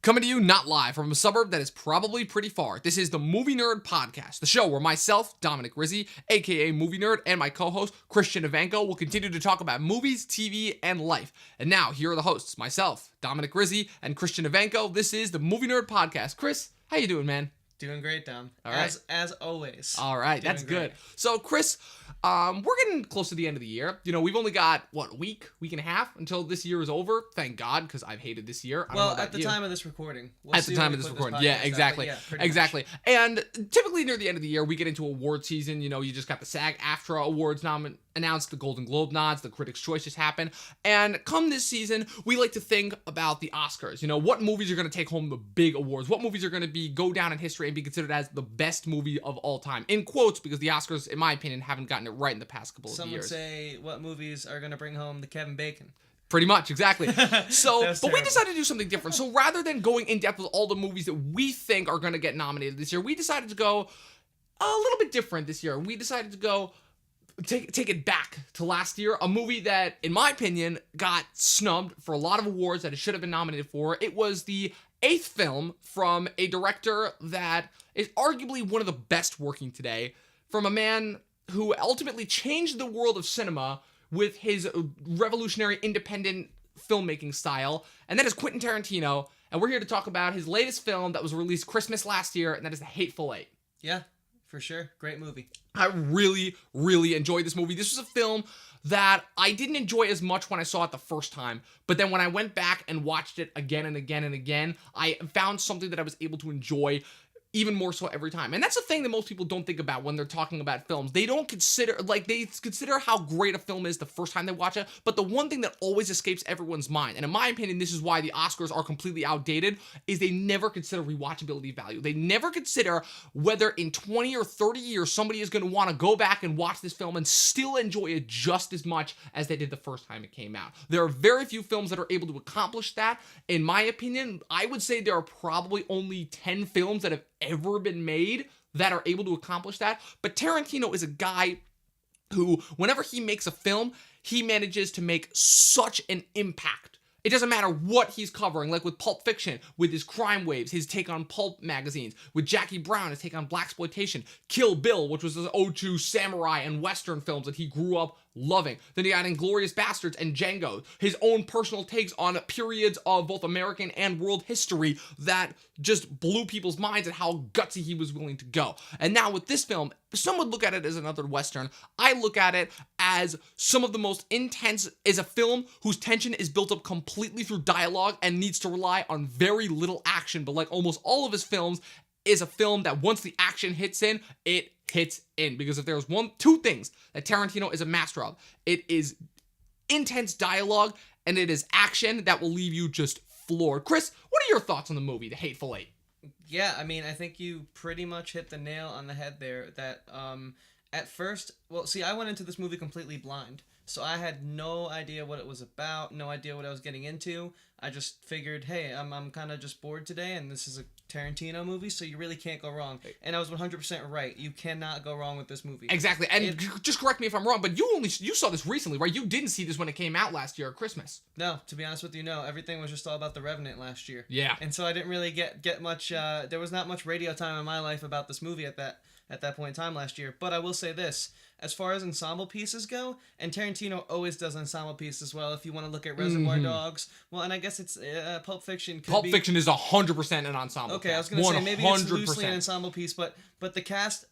Coming to you not live from a suburb that is probably pretty far. This is the Movie Nerd Podcast, the show where myself, Dominic Rizzi, aka Movie Nerd, and my co-host, Christian Ivanko, will continue to talk about movies, TV, and life. And now, here are the hosts, myself, Dominic Rizzi, and Christian Ivanko. This is the Movie Nerd Podcast. Chris, how you doing, man? Doing great, Dom. All right. As always. All right, Doing that's great. good. So, Chris, we're getting close to the end of the year. You know, we've only got, a week and a half until this year is over. Thank God, because I've hated this year. I don't know Well, about at the you. time of this recording. At the time of this recording. Yeah, exactly. Exactly. And typically near the end of the year, we get into award season. You know, you just got the SAG-AFTRA Awards announced, the Golden Globe nods, the Critics' Choice just happened. And come this season, we like to think about the Oscars. You know, what movies are going to take home the big awards? What movies are going to go down in history and be considered as the best movie of all time? In quotes, because the Oscars, in my opinion, haven't gotten it right in the past couple of Some years. would say what movies are going to bring home the Kevin Bacon. Pretty much, exactly. So, but we terrible. decided to do something different. So rather than going in depth with all the movies that we think are going to get nominated this year, we decided to go a little bit different this year. We decided to go take it back to last year, a movie that, in my opinion, got snubbed for a lot of awards that it should have been nominated for. It was the 8th film from a director that is arguably one of the best working today, from a man who ultimately changed the world of cinema with his revolutionary independent filmmaking style, and that is Quentin Tarantino. And we're here to talk about his latest film that was released Christmas last year, and that is The Hateful Eight. Yeah, for sure. Great movie. I really, really enjoyed this movie. This was a film that I didn't enjoy as much when I saw it the first time, but then when I went back and watched it again and again and again, I found something that I was able to enjoy even more so every time. And that's the thing that most people don't think about when they're talking about films. They don't consider, they consider how great a film is the first time they watch it, but the one thing that always escapes everyone's mind, and in my opinion, this is why the Oscars are completely outdated, is they never consider rewatchability value. They never consider whether in 20 or 30 years somebody is going to want to go back and watch this film and still enjoy it just as much as they did the first time it came out. There are very few films that are able to accomplish that. In my opinion, I would say there are probably only 10 films that have ever been made that are able to accomplish that. But Tarantino is a guy who, whenever he makes a film, he manages to make such an impact. It doesn't matter what he's covering, like with Pulp Fiction, with his crime waves, his take on pulp magazines, with Jackie Brown, his take on blaxploitation, Kill Bill, which was his ode to samurai and Western films that he grew up loving. Then he got Inglourious Bastards and Django, his own personal takes on periods of both American and world history that just blew people's minds at how gutsy he was willing to go. And now with this film, some would look at it as another Western. I look at it as some of the most intense, is a film whose tension is built up completely through dialogue and needs to rely on very little action. But like almost all of his films, is a film that once the action hits in, it hits in. Because if there's two things that Tarantino is a master of, it is intense dialogue and it is action that will leave you just floored. Chris, what are your thoughts on the movie, The Hateful Eight? Yeah, I mean, I think you pretty much hit the nail on the head there. That at first, well, see, I went into this movie completely blind. So I had no idea what it was about, no idea what I was getting into. I just figured, hey, I'm kind of just bored today, and this is a Tarantino movie, so you really can't go wrong. And I was 100% right. You cannot go wrong with this movie. Exactly. And just correct me if I'm wrong, but you saw this recently, right? You didn't see this when it came out last year at Christmas. No, to be honest with you, no. Everything was just all about The Revenant last year. Yeah. And so I didn't really get much, there was not much radio time in my life about this movie at that point in time last year. But I will say this, as far as ensemble pieces go, and Tarantino always does ensemble pieces as well, if you want to look at Reservoir Dogs, well, and I guess it's Pulp Fiction Pulp Fiction is 100% an ensemble Okay, cast. I was going to say, maybe it's 100%. loosely an ensemble piece, but the cast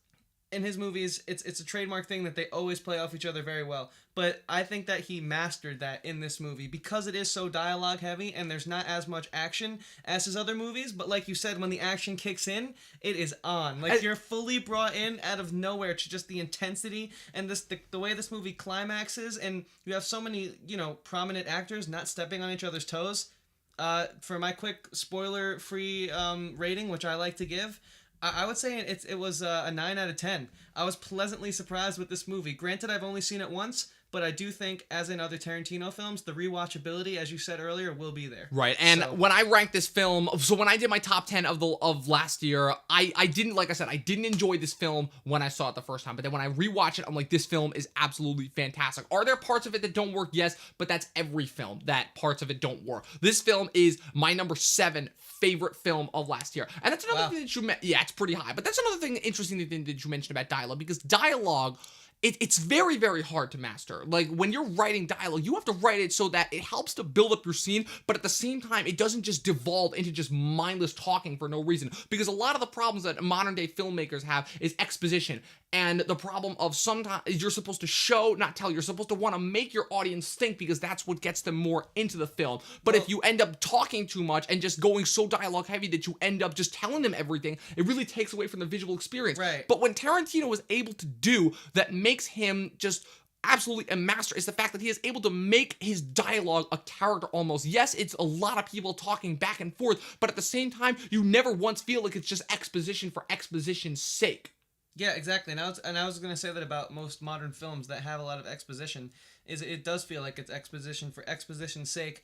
in his movies, it's a trademark thing that they always play off each other very well. But I think that he mastered that in this movie because it is so dialogue heavy and there's not as much action as his other movies. But like you said, when the action kicks in, it is on. Like you're fully brought in out of nowhere to just the intensity and the way this movie climaxes. And you have so many, prominent actors not stepping on each other's toes. For my quick spoiler-free rating, which I like to give, I would say it was a 9 out of 10. I was pleasantly surprised with this movie. Granted, I've only seen it once, but I do think, as in other Tarantino films, the rewatchability, as you said earlier, will be there. Right, and So- when I ranked this film, so when I did my top 10 of last year, I didn't, like I said, I didn't enjoy this film when I saw it the first time, but then when I rewatch it, I'm like, this film is absolutely fantastic. Are there parts of it that don't work? Yes, but that's every film, that parts of it don't work. This film is my number 7 favorite film of last year. And that's another thing that you yeah, it's pretty high, but that's another thing, interesting thing that you mentioned about dialogue, because dialogue, it's very, very hard to master. Like, when you're writing dialogue, you have to write it so that it helps to build up your scene, but at the same time, it doesn't just devolve into just mindless talking for no reason. Because a lot of the problems that modern day filmmakers have is exposition. And the problem of sometimes you're supposed to show, not tell, you're supposed to want to make your audience think, because that's what gets them more into the film. But if you end up talking too much and just going so dialogue heavy that you end up just telling them everything, it really takes away from the visual experience. Right. But when Tarantino was able to do that makes him just absolutely a master is the fact that he is able to make his dialogue a character almost. Yes, it's a lot of people talking back and forth, but at the same time, you never once feel like it's just exposition for exposition's sake. Yeah, exactly. And I was going to say that about most modern films that have a lot of exposition, is it does feel like it's exposition for exposition's sake,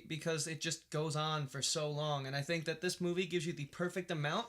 because it just goes on for so long. And I think that this movie gives you the perfect amount,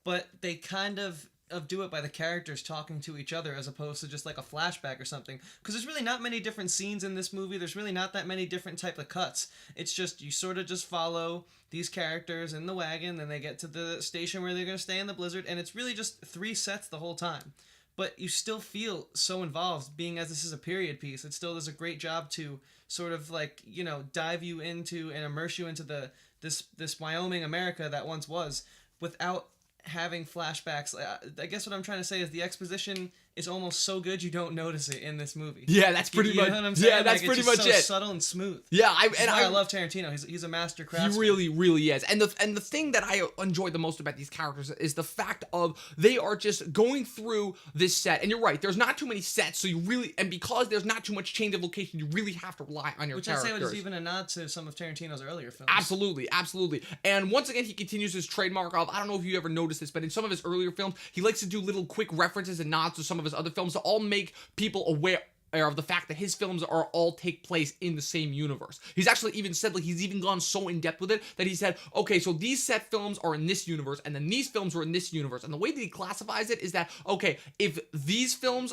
but they kind of do it by the characters talking to each other as opposed to just like a flashback or something, because there's really not many different scenes in this movie. There's really not that many different type of cuts. It's just you sort of just follow these characters in the wagon, then they get to the station where they're going to stay in the blizzard, and it's really just 3 sets the whole time, but you still feel so involved, being as this is a period piece. It still does a great job to sort of like, you know, dive you into and immerse you into this Wyoming America that once was, without having flashbacks. I guess what I'm trying to say is the exposition is almost so good you don't notice it in this movie. Yeah, that's pretty much. You know what I'm saying? Yeah, that's like, pretty it's much just so it. subtle and smooth. Yeah, I love Tarantino. He's a master craftsman. He really, really is. And the thing that I enjoy the most about these characters is the fact of they are just going through this set. And you're right, there's not too many sets, so you really, and because there's not too much change of location, you really have to rely on your characters. Which I'd say was even a nod to some of Tarantino's earlier films. Absolutely, absolutely. And once again, he continues his trademark of, I don't know if you ever noticed this, but in some of his earlier films, he likes to do little quick references and nods to some of his other films to all make people aware of the fact that his films are all take place in the same universe. He's actually even said, like, he's even gone so in depth with it that he said, okay, so these set films are in this universe, and then these films are in this universe. And the way that he classifies it is that, okay, if these films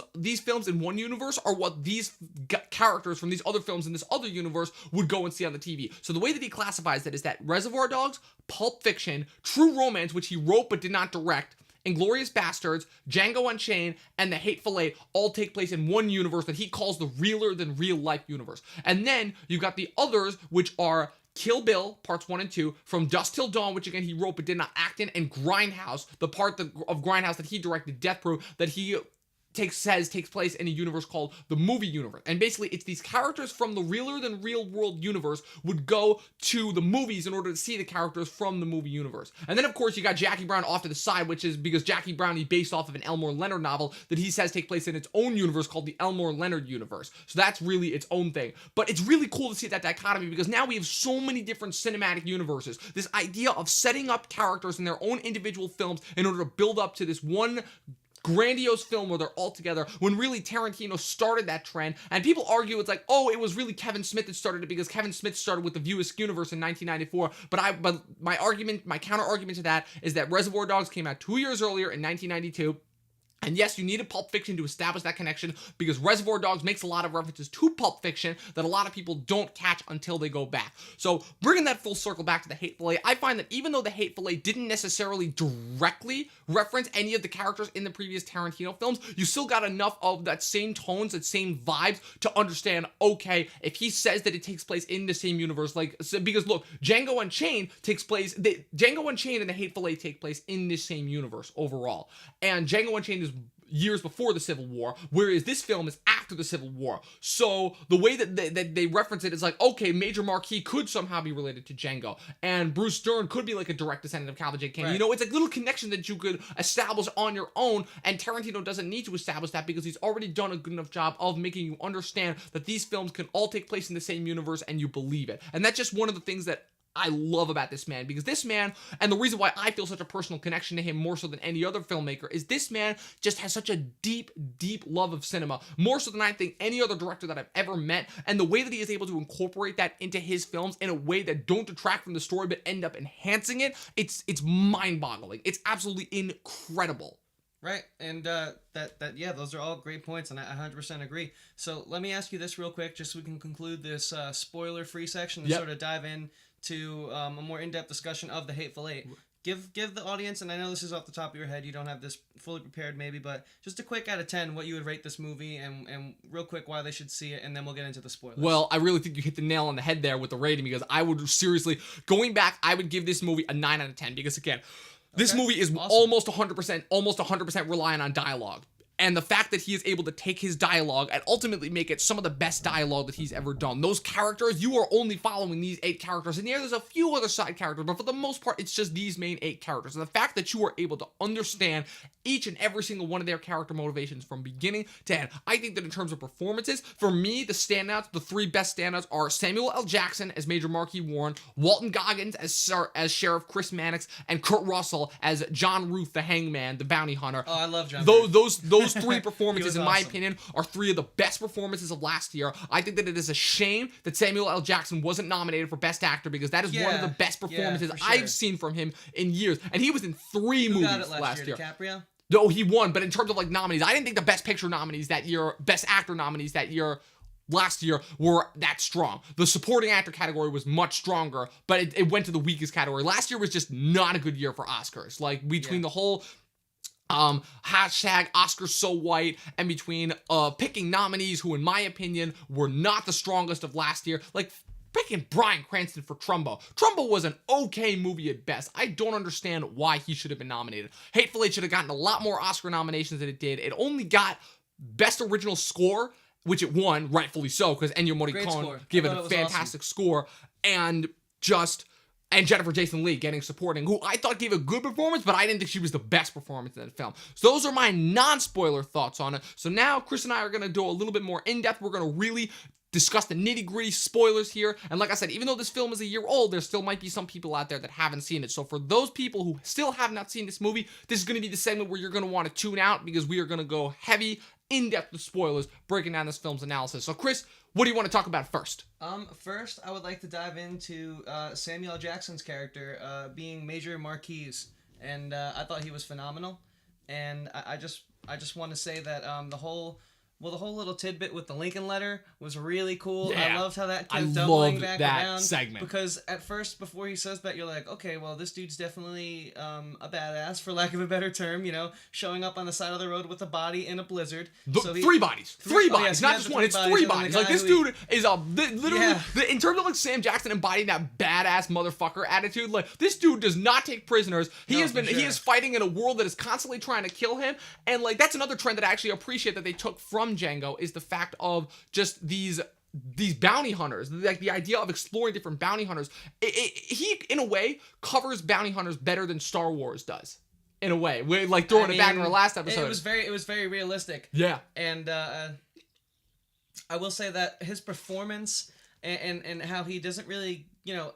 in one universe are what these characters from these other films in this other universe would go and see on the TV. So the way that he classifies it is that Reservoir Dogs, Pulp Fiction, True Romance, which he wrote but did not direct, Inglourious Bastards, Django Unchained, and The Hateful Eight all take place in one universe that he calls the realer than real life universe. And then you got the others, which are Kill Bill, parts 1 and 2, From Dusk Till Dawn, which again he wrote but did not act in, and Grindhouse, the part of Grindhouse that he directed, Death Proof, that he takes place in a universe called the movie universe. And basically, it's these characters from the realer than real world universe would go to the movies in order to see the characters from the movie universe. And then, of course, you got Jackie Brown off to the side, which is because Jackie Brown is based off of an Elmore Leonard novel that he says take place in its own universe called the Elmore Leonard universe. So that's really its own thing. But it's really cool to see that dichotomy, because now we have so many different cinematic universes. This idea of setting up characters in their own individual films in order to build up to this one grandiose film where they're all together, when really Tarantino started that trend. And people argue it's like, oh, it was really Kevin Smith that started it, because Kevin Smith started with the View Askew universe in 1994. But my counter argument to that is that Reservoir Dogs came out 2 years earlier in 1992. And yes, you needed Pulp Fiction to establish that connection, because Reservoir Dogs makes a lot of references to Pulp Fiction that a lot of people don't catch until they go back. So bringing that full circle back to The Hateful Eight, I find that even though The Hateful Eight didn't necessarily directly reference any of the characters in the previous Tarantino films, you still got enough of that same tones, that same vibes to understand, okay, if he says that it takes place in the same universe, like, so, because look, Django Unchained and The Hateful Eight take place in the same universe overall. And Django Unchained is years before the Civil War, whereas this film is after the Civil War. So the way that they reference it is like, okay, Major Marquis could somehow be related to Django, and Bruce Dern could be like a direct descendant of Calvin J. Kane. Right. You know, it's like little connection that you could establish on your own, and Tarantino doesn't need to establish that, because he's already done a good enough job of making you understand that these films can all take place in the same universe and you believe it. And that's just one of the things that I love about this man, because this man, and the reason why I feel such a personal connection to him more so than any other filmmaker, is this man just has such a deep, deep love of cinema, more so than I think any other director that I've ever met, and the way that he is able to incorporate that into his films in a way that don't detract from the story but end up enhancing it, it's mind-boggling. It's absolutely incredible. Right, and yeah, those are all great points, and I 100% agree. So let me ask you this real quick, just so we can conclude this spoiler-free section and sort of dive in to a more in-depth discussion of the Hateful Eight. Give the audience, and I know this is off the top of your head, you don't have this fully prepared maybe, but just a quick out of 10, what you would rate this movie, and real quick why they should see it, and then we'll get into the spoilers. Well, I really think you hit the nail on the head there with the rating, because I would seriously, going back, I would give this movie a 9 out of 10, because again, this movie is awesome. almost 100% reliant on dialogue. And the fact that he is able to take his dialogue and ultimately make it some of the best dialogue that he's ever done. Those characters, you are only following these 8 characters. And there's a few other side characters, but for the most part, it's just these main 8 characters. And the fact that you are able to understand each and every single one of their character motivations from beginning to end. I think that in terms of performances, for me, the standouts, the 3 best standouts are Samuel L. Jackson as Major Marquis Warren, Walton Goggins as Sheriff Chris Mannix, and Kurt Russell as John Ruth, the Hangman, the bounty hunter. Oh, I love John Those 3 performances, in my awesome. opinion, are 3 of the best performances of last year. I think that it is a shame that Samuel L. Jackson wasn't nominated for Best Actor, because that is one of the best performances I've seen from him in years. And he was in 3 movies got it last year. DiCaprio? No, he won, but in terms of like nominees, I didn't think the Best Picture nominees that year, Best Actor nominees that year, last year, were that strong. The supporting actor category was much stronger, but it went to the weakest category. Last year was just not a good year for Oscars. Like, between the whole hashtag Oscars so white, and between picking nominees who, in my opinion, were not the strongest of last year, like picking Bryan Cranston for Trumbo. Trumbo was an okay movie at best. I don't understand why he should have been nominated. Hateful Eight should have gotten a lot more Oscar nominations than it did. It only got Best Original Score, which it won, rightfully so, because Ennio Morricone gave it a fantastic score, and Jennifer Jason Leigh getting supporting, who I thought gave a good performance, but I didn't think she was the best performance in the film. So those are my non-spoiler thoughts on it. So now Chris and I are going to do a little bit more in-depth. We're going to really discuss the nitty-gritty spoilers here. And like I said, even though this film is a year old, there still might be some people out there that haven't seen it. So for those people who still have not seen this movie, this is going to be the segment where you're going to want to tune out, because we are going to go heavy, in-depth with spoilers, breaking down this film's analysis. So Chris, what do you want to talk about first? First, I would like to dive into Samuel L. Jackson's character being Major Marquis, and I thought he was phenomenal. And I just want to say that the whole little tidbit with the Lincoln letter was really cool. Yeah, I loved how that kept doubling back that around. Segment. Because at first, before he says that, you're like, okay, well, this dude's definitely a badass, for lack of a better term, showing up on the side of the road with a body in a blizzard. So 3 bodies. 3 bodies, not just one. It's 3 bodies. Like, this dude is literally, in terms of like Sam Jackson embodying that badass motherfucker attitude, like, this dude does not take prisoners. He is fighting in a world that is constantly trying to kill him. And like, that's another trend that I actually appreciate that they took from Django, is the fact of just these bounty hunters, like the idea of exploring different bounty hunters. He, in a way, covers bounty hunters better than Star Wars does. In a way, we're like throwing it back in our last episode. It was very realistic. Yeah, and I will say that his performance and how he doesn't really,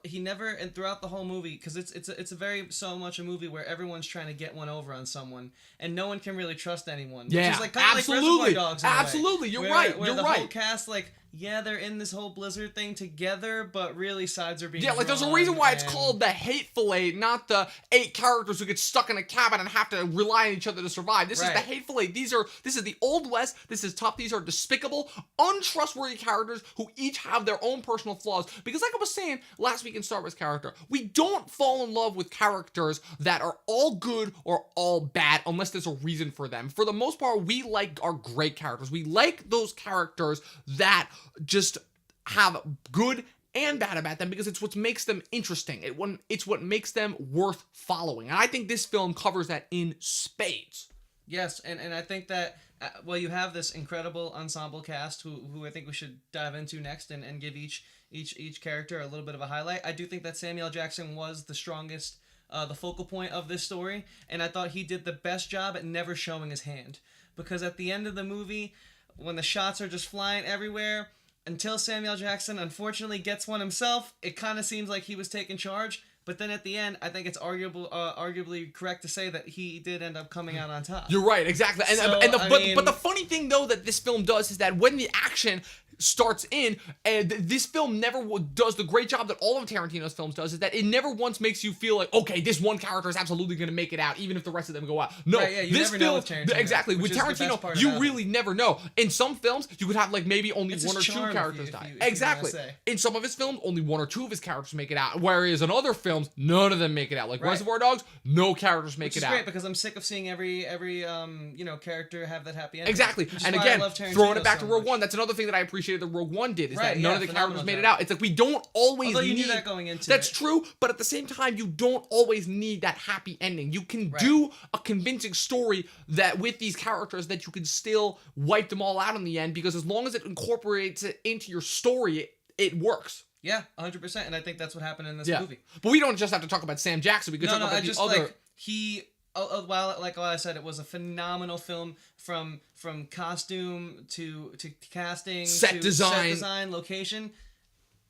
he never, and throughout the whole movie, because it's a very so much a movie where everyone's trying to get one over on someone, and no one can really trust anyone. Yeah, which is like kind of like Reservoir Dogs in a way. Absolutely, you're right. Where the whole cast, like, yeah, they're in this whole Blizzard thing together, but really sides are being drawn. Like, there's a reason why it's called the Hateful Eight, not the 8 characters who get stuck in a cabin and have to rely on each other to survive. This is the Hateful Eight. This is the Old West. This is tough. These are despicable, untrustworthy characters who each have their own personal flaws. Because like I was saying last week in Star Wars character, we don't fall in love with characters that are all good or all bad unless there's a reason for them. For the most part, we like our great characters. We like those characters that just have good and bad about them, because it's what makes them interesting. It's what makes them worth following. And I think this film covers that in spades. Yes, and I think that, you have this incredible ensemble cast who I think we should dive into next and give each character a little bit of a highlight. I do think that Samuel L. Jackson was the strongest, the focal point of this story, and I thought he did the best job at never showing his hand. Because at the end of the movie, when the shots are just flying everywhere, until Samuel Jackson unfortunately gets one himself, it kind of seems like he was taking charge. But then at the end, I think it's arguably correct to say that he did end up coming out on top. You're right, exactly. But the funny thing though that this film does is that when the action starts in, and this film never does the great job that all of Tarantino's films does, is that it never once makes you feel like, okay, this one character is absolutely going to make it out, even if the rest of them go out. No, right, yeah, you this never film, know with Tarantino, exactly, with Tarantino, you really never know. In some films, you could have like maybe only it's one or two charm characters die. if Exactly. In some of his films, only one or two of his characters make it out, whereas in other films, none of them make it out. Like Reservoir Dogs, no characters make it out. Which is great, because I'm sick of seeing every character have that happy ending. Exactly. And again, throwing it back to Rogue One, that's another thing that I appreciated that Rogue One did, is that none of the characters made it out. It's like we don't always Although you need knew that going into That's it. true, but at the same time, you don't always need that happy ending. You can do a convincing story that with these characters that you can still wipe them all out in the end, because as long as it incorporates it into your story, it works. Yeah, 100%, and I think that's what happened in this movie. But we don't just have to talk about Sam Jackson. We could talk about the other. Like like I said, it was a phenomenal film from costume to casting, set design, location.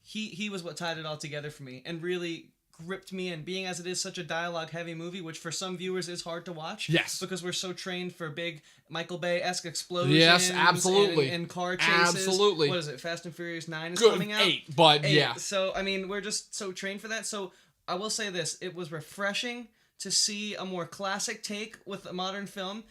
He was what tied it all together for me and really gripped me in, being as it is such a dialogue heavy movie, which for some viewers is hard to watch. Yes. Because we're so trained for big Michael Bay-esque explosions. Yes, absolutely. And car chases. Absolutely. What is it? Fast and Furious 9 is coming out? 8, but 8. yeah. So, I mean, we're just so trained for that. So, I will say this. It was refreshing to see a more classic take with a modern film.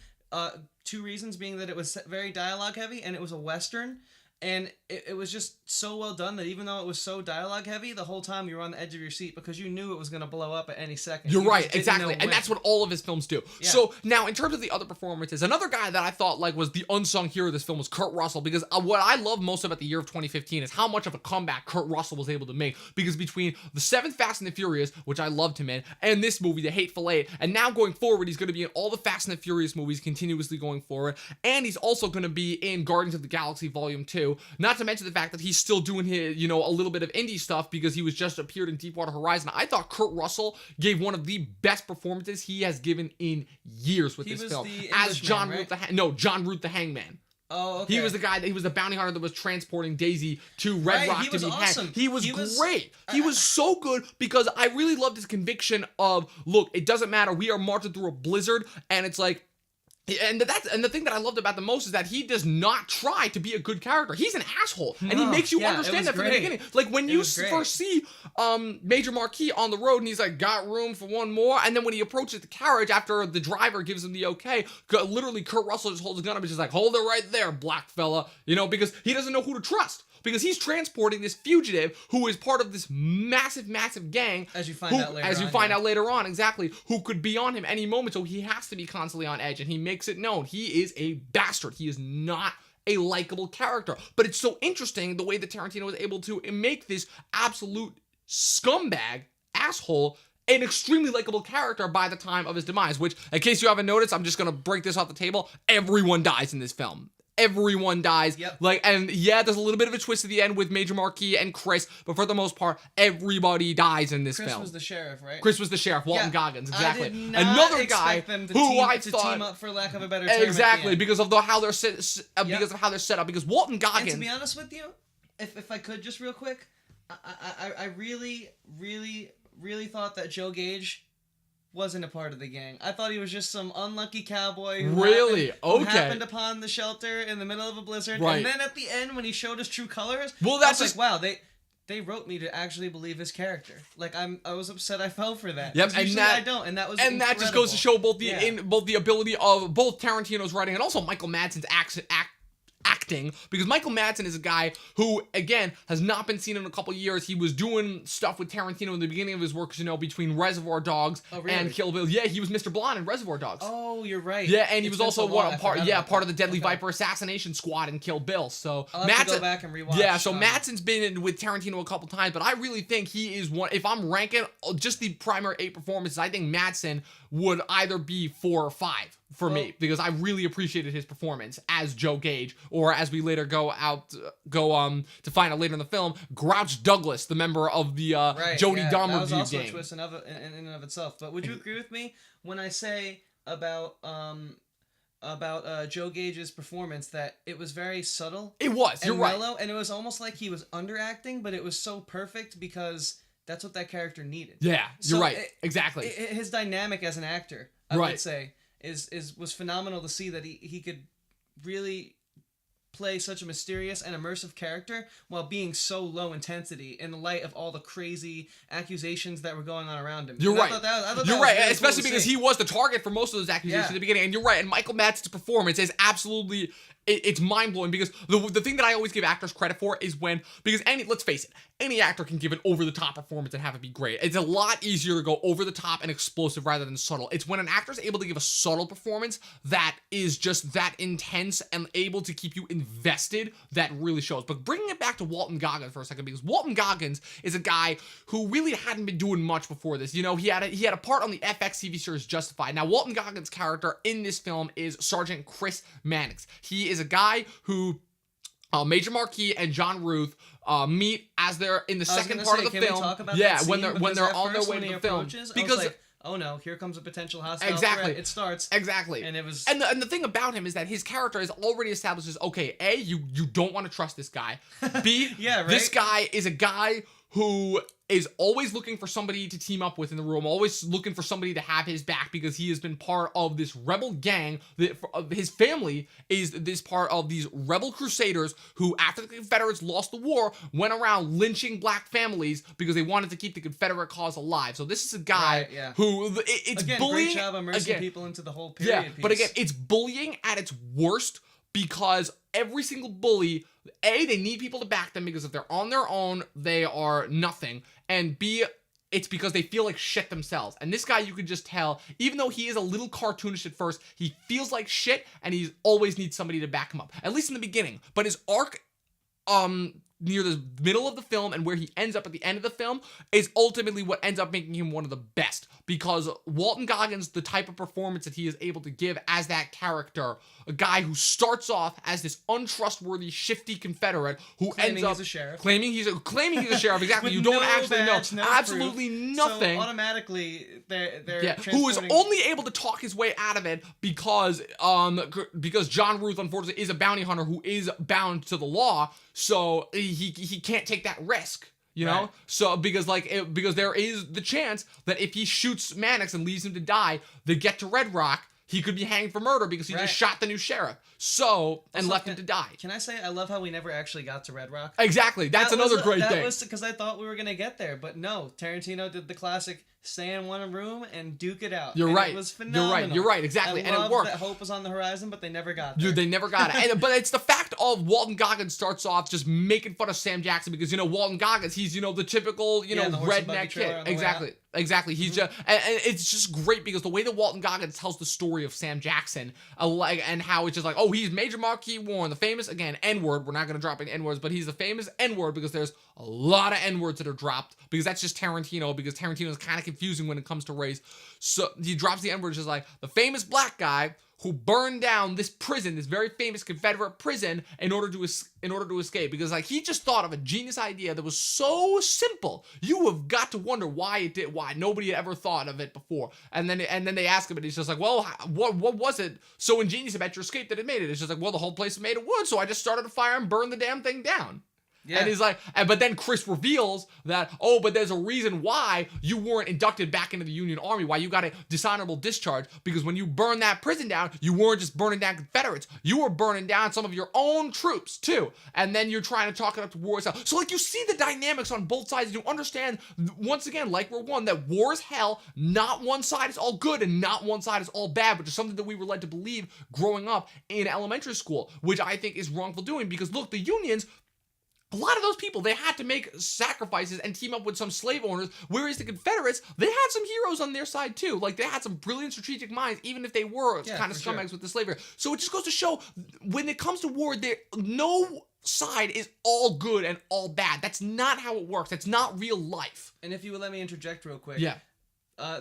2 reasons being that it was very dialogue heavy and it was a Western. And it was just so well done that even though it was so dialogue heavy, the whole time you were on the edge of your seat because you knew it was going to blow up at any second. You're right, exactly. And that's what all of his films do. Yeah. So now in terms of the other performances, another guy that I thought like was the unsung hero of this film was Kurt Russell, because what I love most about the year of 2015 is how much of a comeback Kurt Russell was able to make, because between the 7th Fast and the Furious, which I loved him in, and this movie, The Hateful Eight, and now going forward, he's going to be in all the Fast and the Furious movies continuously going forward, and he's also going to be in Guardians of the Galaxy Volume 2, not to mention the fact that he's still doing his, a little bit of indie stuff because he was just appeared in Deepwater Horizon. I thought Kurt Russell gave one of the best performances he has given in years with this film. As John Root John Root the Hangman. Oh, okay. He was the guy he was the bounty hunter that was transporting Daisy to Red Rock to be hanged. He was great. He was so good because I really loved his conviction of, look, it doesn't matter. We are marching through a blizzard, and it's like, and the thing that I loved about the most is that he does not try to be a good character. He's an asshole, and he makes you understand that from the beginning. Like when you first see Major Marquis on the road, and he's like, "Got room for one more," and then when he approaches the carriage after the driver gives him the okay, literally Kurt Russell just holds a gun up and just like, "Hold it right there, black fella," because he doesn't know who to trust. Because he's transporting this fugitive who is part of this massive, massive gang. As you find out later on, exactly, who could be on him any moment. So he has to be constantly on edge, and he makes it known. He is a bastard. He is not a likable character. But it's so interesting the way that Tarantino was able to make this absolute scumbag asshole an extremely likable character by the time of his demise, which, in case you haven't noticed, I'm just going to break this off the table. Everyone dies in this film. Everyone dies. Yep. There's a little bit of a twist at the end with Major Marquis and Chris, but for the most part, everybody dies in this film. Chris was the sheriff, right? Chris was the sheriff, Walton Goggins, exactly. I did not Another guy them to who I to thought team up, for lack of a better term, exactly because of how they're set up. Because Walton Goggins. And to be honest with you, if I could just real quick, I really, really, really thought that Joe Gage wasn't a part of the gang. I thought he was just some unlucky cowboy who happened upon the shelter in the middle of a blizzard. Right. And then at the end, when he showed his true colors, I was like, wow, they wrote me to actually believe his character. Like I was upset I fell for that. Yep, and I don't, and that was incredible. That just goes to show both the ability of both Tarantino's writing and also Michael Madsen's acting, because Michael Madsen is a guy who, again, has not been seen in a couple years. He was doing stuff with Tarantino in the beginning of his work, between Reservoir Dogs and Kill Bill. Yeah, he was Mr. Blonde in Reservoir Dogs. Oh, you're right. Yeah, and he was also part of the Deadly Viper assassination squad in Kill Bill. So I'll have to go back and rewatch. Yeah, so Madsen's been in with Tarantino a couple times, but I really think he is one. If I'm ranking just the primary 8 performances, I think Madsen would either be 4 or 5 for me, because I really appreciated his performance as Joe Gage, or as we later to find out later in the film, Grouch Douglas, the member of the Jodie Dahmer gang. That was also a twist in and of itself. But would you agree with me when I say about about Joe Gage's performance that it was very subtle. It was. You're and right. mellow, and it was almost like he was underacting, but it was so perfect because that's what that character needed. Yeah, you're So right. Exactly. His dynamic as an actor, I would say, was phenomenal to see that he could really play such a mysterious and immersive character while being so low intensity in the light of all the crazy accusations that were going on around him. You're right. You're right, really especially cool because he was the target for most of those accusations at the beginning. And you're right. And Michael Madsen's performance is absolutely, it's mind blowing because the thing that I always give actors credit for is because let's face it, any actor can give an over the top performance and have it be great. It's a lot easier to go over the top and explosive rather than subtle. It's when an actor is able to give a subtle performance that is just that intense and able to keep you invested that really shows. But bringing it back to Walton Goggins for a second, because Walton Goggins is a guy who really hadn't been doing much before this. You know, he had a part on the FX TV series Justified. Now, Walton Goggins' character in this film is Sergeant Chris Mannix. He is a guy who Major Marquis and John Ruth meet as they're in the second part of the film. When they're on their way to the film, because oh no, here comes a potential hostile threat. It starts. Exactly. And it was... And the thing about him is that his character is already established as, okay, A, you don't want to trust this guy. B, this guy is a guy who is always looking for somebody to team up with in the room, always looking for somebody to have his back because he has been part of this rebel gang. His family is this part of these rebel crusaders who, after the Confederates lost the war, went around lynching black families because they wanted to keep the Confederate cause alive. So this is a guy who it's again, bullying. Great job immersing people into the whole period piece. But again, it's bullying at its worst because every single bully, A, they need people to back them because if they're on their own, they are nothing. And B, it's because they feel like shit themselves. And this guy, you can just tell, even though he is a little cartoonish at first, he feels like shit and he always needs somebody to back him up. At least in the beginning. But his arc, near the middle of the film and where he ends up at the end of the film is ultimately what ends up making him one of the best, because Walton Goggins, the type of performance that he is able to give as that character, a guy who starts off as this untrustworthy, shifty Confederate who ends up claiming he's a sheriff. Exactly. You don't actually know absolutely nothing. So automatically they're who is only able to talk his way out of it because John Ruth unfortunately is a bounty hunter who is bound to the law, so he can't take that risk. You know, so because there is the chance that if he shoots Mannix and leaves him to die, they get to Red Rock, he could be hanged for murder because he just shot the new sheriff. So, and left him to die. Can I say I love how we never actually got to Red Rock? Exactly. That's another great thing. That was because I thought we were going to get there, but no. Tarantino did the classic stay in one room and duke it out. You're right. It was phenomenal. You're right. Exactly. And it worked. That hope was on the horizon, but they never got there. They never got it. But it's the fact of Walton Goggins starts off just making fun of Sam Jackson because, Walton Goggins, he's, the typical, redneck kid. Exactly. He's just, and it's just great because the way that Walton Goggins tells the story of Sam Jackson, and how it's just like, oh, he's Major Marquis Warren, the famous, again, N-word. We're not going to drop any N-words, but he's the famous N-word because there's a lot of N-words that are dropped because that's just Tarantino, because Tarantino is kind of confusing when it comes to race. So he drops the N-word, just like the famous black guy who burned down this prison, this very famous Confederate prison, in order to escape. Because he just thought of a genius idea that was so simple. You have got to wonder why nobody had ever thought of it before. And then they ask him, and he's just like, well, what was it so ingenious about your escape that it made it? It's just like, well, the whole place is made of wood, so I just started a fire and burned the damn thing down. Yeah. And he's like, but then Chris reveals that, but there's a reason why you weren't inducted back into the Union Army, why you got a dishonorable discharge, because when you burned that prison down, you weren't just burning down Confederates, you were burning down some of your own troops too, and then you're trying to talk it up to war itself. So you see the dynamics on both sides, you understand, once again, like we're one, that war is hell, not one side is all good and not one side is all bad, which is something that we were led to believe growing up in elementary school, which I think is wrongful doing, because look, the Unions, a lot of those people, they had to make sacrifices and team up with some slave owners, whereas the Confederates, they had some heroes on their side too. They had some brilliant strategic minds, even if they were kind of scumbags with the slavery. So it just goes to show, when it comes to war, no side is all good and all bad. That's not how it works. That's not real life. And if you would let me interject real quick. Yeah.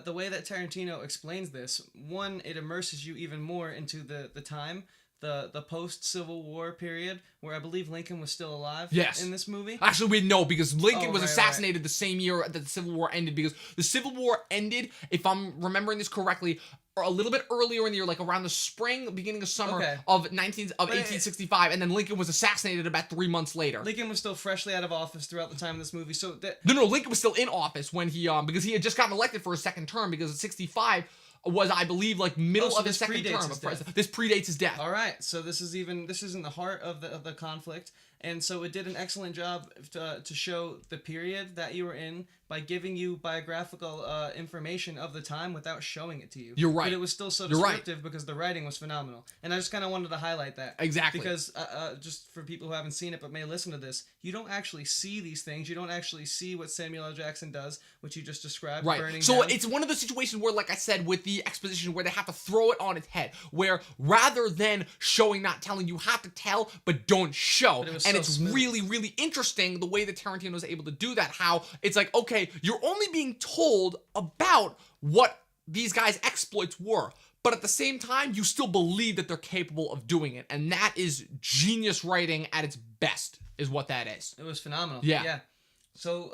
The way that Tarantino explains this, one, it immerses you even more into the time. the post Civil War period where I believe Lincoln was still alive. Yes. In this movie. Actually, we know because Lincoln was right, assassinated the same year that the Civil War ended. Because the Civil War ended, if I'm remembering this correctly, or a little bit earlier in the year, like around the spring, beginning of summer of 1865, and then Lincoln was assassinated about 3 months later. Lincoln was still freshly out of office throughout the time of this movie, so that No, Lincoln was still in office when he because he had just gotten elected for a second term because 65 was, I believe, like middle so of his second term. This predates his death. All right, so this is in the heart of the conflict, and so it did an excellent job to show the period that you were in by giving you biographical information of the time without showing it to you. You're right. But it was still so descriptive because the writing was phenomenal, and I just kind of wanted to highlight that. Exactly. Because just for people who haven't seen it but may listen to this, you don't actually see these things. You don't actually see what Samuel L. Jackson does, which you just described. Right. Burning So down. it's one of those situations where, like I said, with the exposition, where they have to throw it on its head, where rather than showing, not telling, you have to tell, but don't show. But and it's really, really interesting the way that Tarantino was able to do that. How it's like, okay, you're only being told about what these guys' exploits were, but at the same time, you still believe that they're capable of doing it. And that is genius writing at its best, is what that is. It was phenomenal. Yeah. So,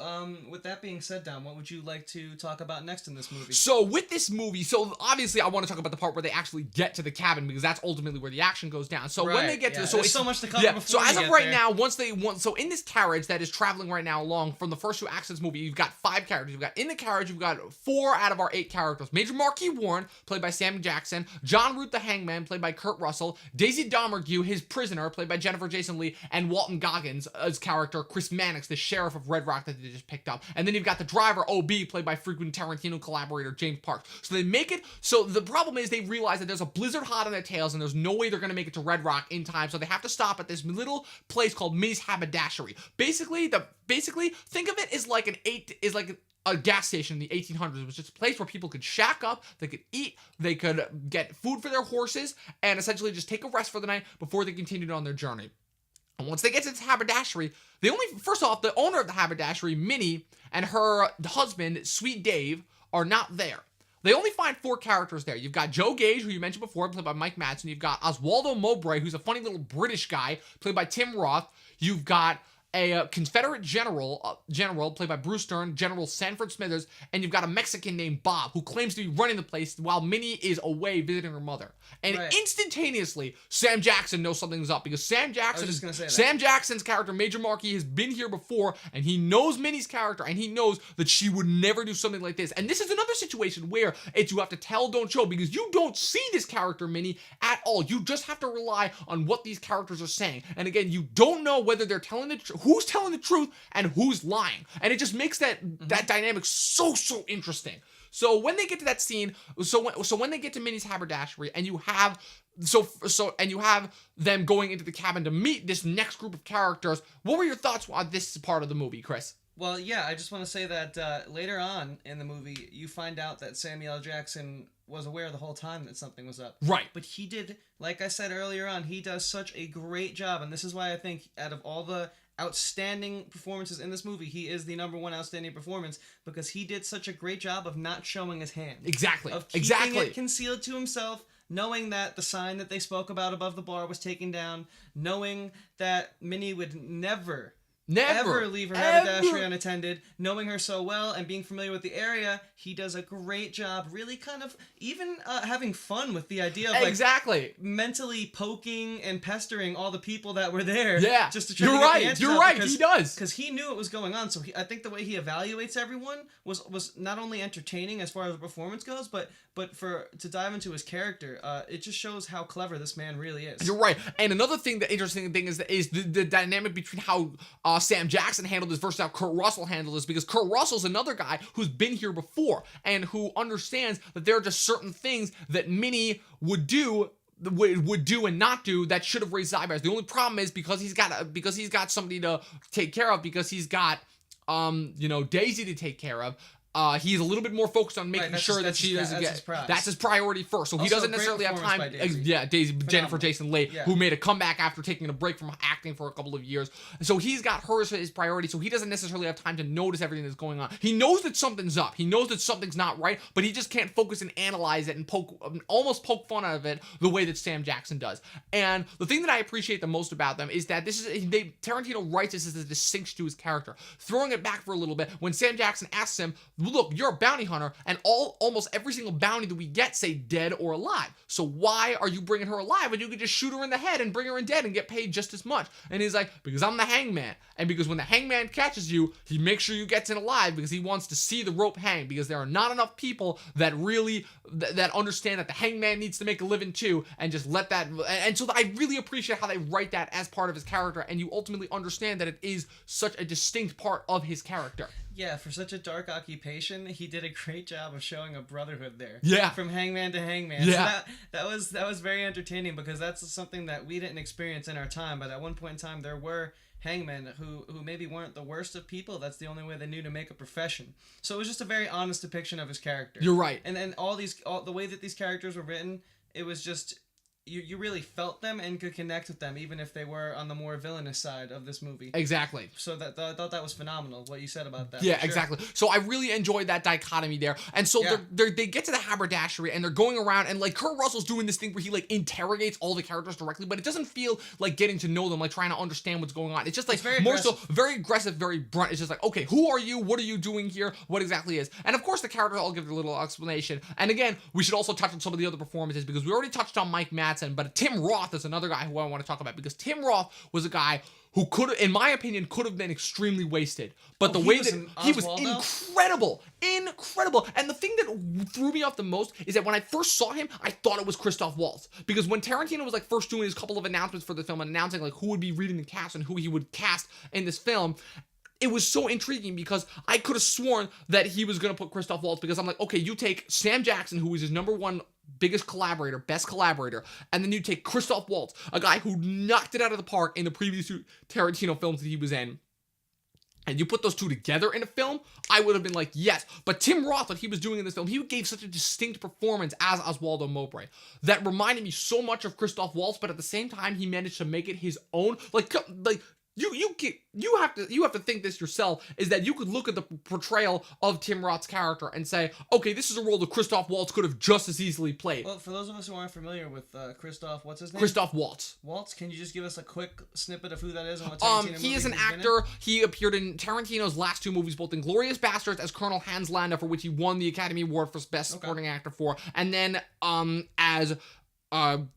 with that being said, Dom, what would you like to talk about next in this movie? So, with this movie, so obviously I want to talk about the part where they actually get to the cabin, because that's ultimately where the action goes down. So when they get to, so there's it's so much to cover before so as we of get right there. now, so in this carriage that is traveling right now along from the first 2 acts of this movie, you've got 5 characters. You've got in the carriage, you've got 4 out of our 8 characters. Major Marquis Warren, played by Sam Jackson, John Root the Hangman, played by Kurt Russell, Daisy Domergue, his prisoner, played by Jennifer Jason Leigh, and Walton Goggins, his character Chris Mannix, the sheriff of Red Rock that they just picked up. And then you've got the driver, OB, played by frequent Tarantino collaborator James Parks. So they make it, so the problem is they realize that there's a blizzard hot on their tails and there's no way they're going to make it to Red Rock in time, so they have to stop at this little place called Minnie's Haberdashery. Basically, think of it as like a gas station in the 1800s. It was just a place where people could shack up, they could eat, they could get food for their horses, and essentially just take a rest for the night before they continued on their journey. And once they get to this haberdashery, first off, the owner of the haberdashery, Minnie, and her husband, Sweet Dave, are not there. They only find 4 characters there. You've got Joe Gage, who you mentioned before, played by Mike Madsen. You've got Oswaldo Mowbray, who's a funny little British guy, played by Tim Roth. You've got a Confederate general played by Bruce Stern, General Sanford Smithers, and you've got a Mexican named Bob, who claims to be running the place while Minnie is away visiting her mother. And instantaneously, Sam Jackson knows something's up, because Sam Jackson's character, Major Marquis, has been here before, and he knows Minnie's character, and he knows that she would never do something like this. And this is another situation where you have to tell, don't show, because you don't see this character, Minnie, at all. You just have to rely on what these characters are saying. And again, you don't know whether they're telling the truth, who's telling the truth, and who's lying. And it just makes that dynamic so interesting. So when they get to that scene, so when they get to Minnie's haberdashery, and you have them going into the cabin to meet this next group of characters, what were your thoughts on this part of the movie, Chris? Well, yeah, I just want to say that later on in the movie, you find out that Samuel L. Jackson was aware the whole time that something was up. Right. But he did, like I said earlier on, he does such a great job, and this is why I think out of all the outstanding performances in this movie, he is the #1 outstanding performance, because he did such a great job of not showing his hand. Exactly. Of keeping it concealed to himself, knowing that the sign that they spoke about above the bar was taken down, knowing that Minnie would never leave her haberdashery unattended, knowing her so well and being familiar with the area. He does a great job, really kind of even having fun with the idea of mentally poking and pestering all the people that were there. Yeah, just to try to get the answers You're out, right. He does, because he knew what was going on. So I think the way he evaluates everyone was not only entertaining as far as the performance goes, but to dive into his character, it just shows how clever this man really is. You're right. And another thing, the interesting thing is the dynamic between how Sam Jackson handled this versus how Kurt Russell handled this, because Kurt Russell's another guy who's been here before and who understands that there are just certain things that Minnie would do and not do that should have raised eyebrows. The only problem is because he's got somebody to take care of, because he's got Daisy to take care of. he's a little bit more focused on making sure that she doesn't get. That's his priority first. So he doesn't necessarily have time. Yeah, Jennifer Jason Leigh, who made a comeback after taking a break from acting for a couple of years. So he's got her as his priority. So he doesn't necessarily have time to notice everything that's going on. He knows that something's up. He knows that something's not right, but he just can't focus and analyze it and almost poke fun out of it the way that Sam Jackson does. And the thing that I appreciate the most about them is that Tarantino writes this as a distinction to his character. Throwing it back for a little bit, when Sam Jackson asks him, look, you're a bounty hunter, and almost every single bounty that we get say dead or alive. So why are you bringing her alive when you could just shoot her in the head and bring her in dead and get paid just as much? And he's like, because I'm the hangman. And because when the hangman catches you, he makes sure you get in alive because he wants to see the rope hang, because there are not enough people that really that understand that the hangman needs to make a living too, and just let that. And so I really appreciate how they write that as part of his character, and you ultimately understand that it is such a distinct part of his character. Yeah, for such a dark occupation, he did a great job of showing a brotherhood there. Yeah. From hangman to hangman. Yeah. So that was very entertaining, because that's something that we didn't experience in our time, but at one point in time there were hangmen who maybe weren't the worst of people. That's the only way they knew to make a profession. So it was just a very honest depiction of his character. You're right. And then the way that these characters were written, it was just you really felt them and could connect with them, even if they were on the more villainous side of this movie. Exactly. So I thought that was phenomenal, what you said about that. Yeah, sure. Exactly. So I really enjoyed that dichotomy there. And so they get to the haberdashery, and they're going around, and like Kurt Russell's doing this thing where he like interrogates all the characters directly, but it doesn't feel like getting to know them, like trying to understand what's going on. It's just like very aggressive, very blunt. It's just like, okay, who are you? What are you doing here? What exactly is? And of course the characters all give a little explanation. And again, we should also touch on some of the other performances, because we already touched on Mike Madsen, but Tim Roth is another guy who I want to talk about, because Tim Roth was a guy who could, in my opinion, could have been extremely wasted. But the way that he was incredible. And the thing that threw me off the most is that when I first saw him, I thought it was Christoph Waltz. Because when Tarantino was like first doing his couple of announcements for the film and announcing like who would be reading the cast and who he would cast in this film, it was so intriguing, because I could have sworn that he was going to put Christoph Waltz, because I'm like, okay, you take Sam Jackson, who was his number one biggest collaborator, best collaborator, and then you take Christoph Waltz, a guy who knocked it out of the park in the previous two Tarantino films that he was in, and you put those two together in a film, I would have been like, yes. But Tim Roth, what he was doing in this film, he gave such a distinct performance as Oswaldo Mowbray that reminded me so much of Christoph Waltz, but at the same time, he managed to make it his own. You have to think this yourself, is that you could look at the portrayal of Tim Roth's character and say, okay, this is a role that Christoph Waltz could have just as easily played. Well, for those of us who aren't familiar with Christoph, what's his name? Christoph Waltz. Waltz, can you just give us a quick snippet of who that is and what Tarantino he is an actor. He appeared in Tarantino's last two movies, both Inglourious Basterds as Colonel Hans Landa, for which he won the Academy Award for Best Supporting Actor for, and then as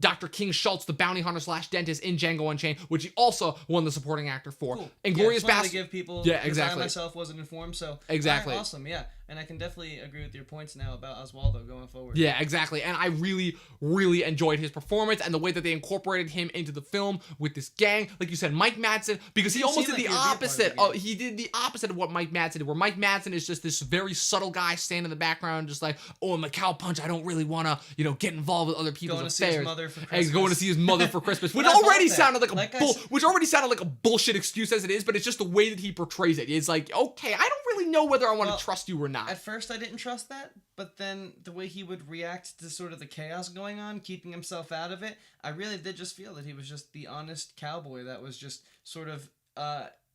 Dr. King Schultz, the bounty hunter / dentist in Django Unchained, which he also won the supporting actor for. Cool. Inglourious Basterds. To give people, exactly. I myself wasn't informed, so exactly. Right, awesome, yeah. And I can definitely agree with your points now about Oswaldo going forward. Yeah, exactly. And I really, really enjoyed his performance and the way that they incorporated him into the film with this gang. Like you said, Mike Madsen, because he almost did the opposite. He did the opposite of what Mike Madsen did, where Mike Madsen is just this very subtle guy standing in the background, just like, oh, I'm a cow punch. I don't really want to, get involved with other people's affairs. Going to see his mother for Christmas. Going to see his mother for Christmas, which already sounded like a bullshit excuse as it is, but it's just the way that he portrays it. It's like, okay, I don't really know whether I want to trust you or not. At first, I didn't trust that, but then the way he would react to sort of the chaos going on, keeping himself out of it, I really did just feel that he was just the honest cowboy that was just sort of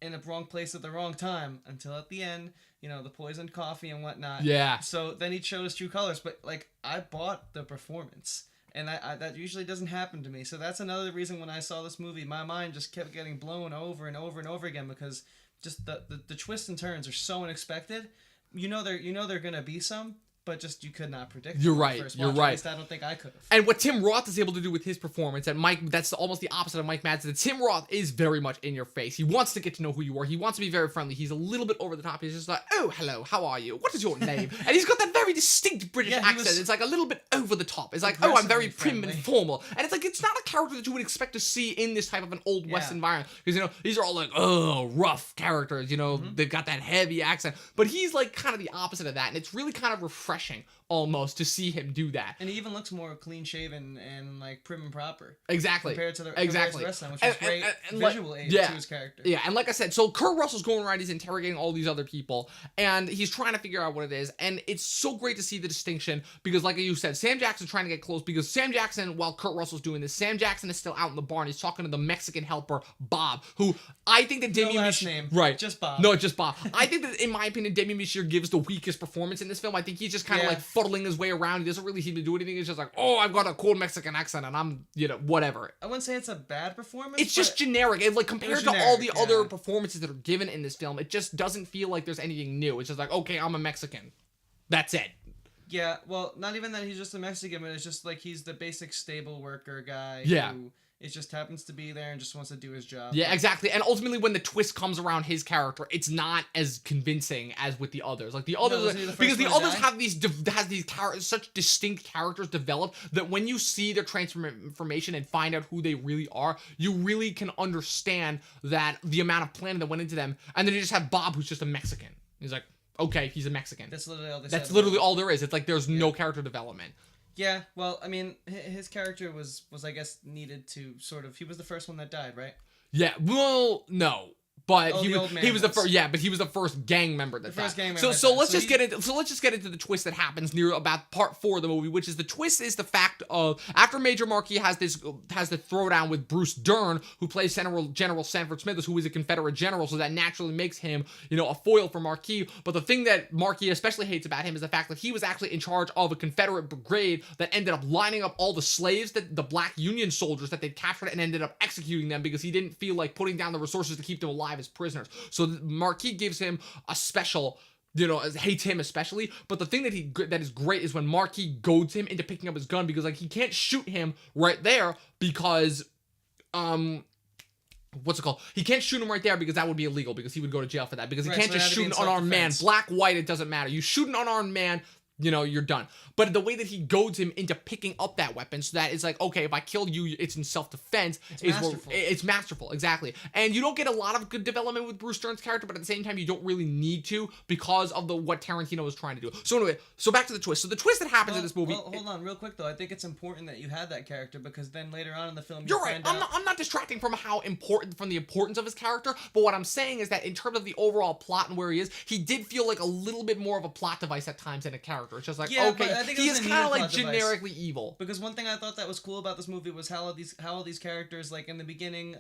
in the wrong place at the wrong time, until at the end, the poisoned coffee and whatnot. Yeah. So then he showed his true colors, but I bought the performance. And I that usually doesn't happen to me. So that's another reason when I saw this movie, my mind just kept getting blown over and over and over again, because just the twists and turns are so unexpected. They're gonna be some, but just you could not predict. You're right. You're right. At least I don't think I could have. And what Tim Roth is able to do with his performance, that's almost the opposite of Mike Madsen. Tim Roth is very much in your face. He wants to get to know who you are. He wants to be very friendly. He's a little bit over the top. He's just like, oh, hello, how are you? What is your name? And he's got that very distinct British accent. It's like a little bit over the top. It's like, oh, I'm very prim and formal. And it's like, it's not a character that you would expect to see in this type of an Old West environment. Because, these are all like, oh, rough characters. They've got that heavy accent. But he's like kind of the opposite of that. And it's really kind of refreshing almost to see him do that. And he even looks more clean shaven and like prim and proper. Exactly. Compared to the exactly. rest of them, which is great visual aid to his character. Yeah, and like I said, so Kurt Russell's going around, he's interrogating all these other people, and he's trying to figure out what it is, and it's so great to see the distinction, because like you said, Sam Jackson's trying to get close, because Sam Jackson, while Kurt Russell's doing this, Sam Jackson is still out in the barn, he's talking to the Mexican helper, Bob, who I think that Demi name. Right. Just Bob. No, just Bob. I think that, in my opinion, Demi Moore gives the weakest performance in this film. I think he's just kind of like fuddling his way around. He doesn't really seem to do anything. He's just like, oh, I've got a cool Mexican accent, and I'm, whatever. I wouldn't say it's a bad performance. It's just generic. Like, compared to all the other performances that are given in this film, it just doesn't feel like there's anything new. It's just like, okay, I'm a Mexican. That's it. Yeah, well, not even that he's just a Mexican, but it's just like he's the basic stable worker guy. Yeah. Who it just happens to be there and just wants to do his job. Yeah, exactly. And ultimately, when the twist comes around his character, it's not as convincing as with the others. Like the others, because the others have these such distinct characters developed that when you see their transformation and find out who they really are, you really can understand that the amount of planning that went into them. And then you just have Bob, who's just a Mexican. He's like, okay, he's a Mexican. That's literally all. That's literally all there is. It's like there's no character development. Yeah, well, I mean, his character was I guess needed to sort of. He was the first one that died, right? Yeah. Well, no. But he was the first. Yeah, but he was the first gang member that died. So let's just get into the twist that happens near about part 4 of the movie, which is the twist is the fact of after Major Marquis has the throwdown with Bruce Dern, who plays General Sanford Smithers, who is a Confederate general, so that naturally makes him a foil for Marquis. But the thing that Marquis especially hates about him is the fact that he was actually in charge of a Confederate brigade that ended up lining up all the slaves, that the black Union soldiers that they'd captured, and ended up executing them because he didn't feel like putting down the resources to keep them alive as prisoners. So Marquis gives him a special, hates him especially. But the thing that is great is when Marquis goads him into picking up his gun, because like he can't shoot him right there because what's it called? He can't shoot him right there because that would be illegal, because he would go to jail for that, because he can't just shoot an unarmed man. Black, white, it doesn't matter. You shoot an unarmed man, you're done. But the way that he goads him into picking up that weapon, so that it's like, okay, if I kill you, it's in self-defense. It's masterful, exactly. And you don't get a lot of good development with Bruce Dern's character, but at the same time, you don't really need to because of what Tarantino was trying to do. So anyway, back to the twist. So the twist that happens in this movie. Well, hold on, real quick though. I think it's important that you had that character, because then later on in the film, you're right. I'm not distracting from the importance of his character, but what I'm saying is that in terms of the overall plot and where he is, he did feel like a little bit more of a plot device at times than a character. It's just like, okay, he's kind of like generically evil. Because one thing I thought that was cool about this movie was how all these characters, like in the beginning,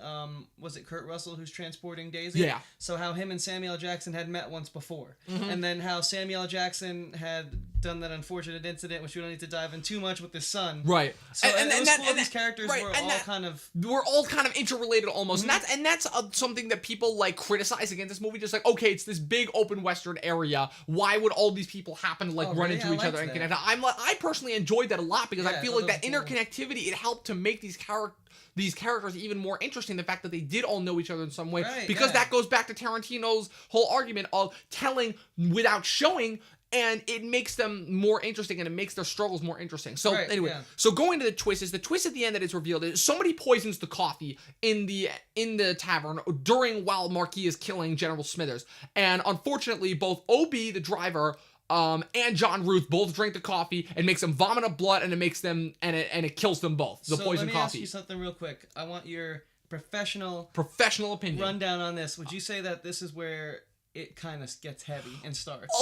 was it Kurt Russell who's transporting Daisy? Yeah. So how him and Samuel Jackson had met once before, and then how Samuel Jackson had done that unfortunate incident, which we don't need to dive in too much, with his son. Right. So and it was cool these characters were all kind of interrelated almost, and that's something that people like criticize against this movie. Just like, okay, it's this big open western area. Why would all these people happen to run into each other and connect? I personally enjoyed that a lot, because I feel like that interconnectivity, it helped to make these characters even more interesting. The fact that they did all know each other in some way, because that goes back to Tarantino's whole argument of telling without showing, and it makes them more interesting, and it makes their struggles more interesting. So so going to the twist is the twist at the end that is revealed is somebody poisons the coffee in the tavern while Marquis is killing General Smithers, and unfortunately both OB, the driver, and John Ruth both drink the coffee and makes them vomit up blood, and it kills them both. The poison coffee. So let me ask you something real quick. I want your professional opinion rundown on this. Would you say that this is where it kind of gets heavy and starts?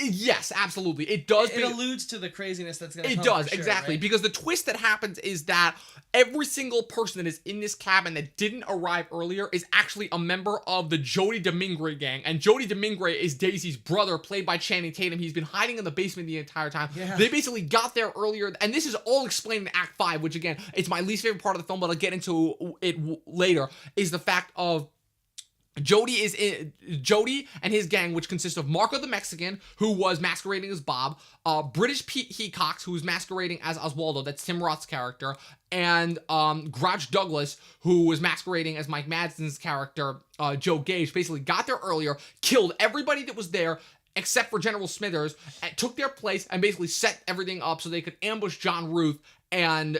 Yes, absolutely. It does. It alludes to the craziness that's going to come. It does, exactly. Right? Because the twist that happens is that every single person that is in this cabin that didn't arrive earlier is actually a member of the Jody Demingray gang. And Jody Demingray is Daisy's brother, played by Channing Tatum. He's been hiding in the basement the entire time. Yeah. They basically got there earlier, and this is all explained in Act 5, which, again, it's my least favorite part of the film, but I'll get into it later, is the fact of Jody and his gang, which consists of Marco the Mexican, who was masquerading as Bob, British Pete Hecox, who was masquerading as Oswaldo, that's Tim Roth's character, and Grouch Douglas, who was masquerading as Mike Madsen's character, Joe Gage, basically got there earlier, killed everybody that was there, except for General Smithers, and took their place and basically set everything up so they could ambush John Ruth and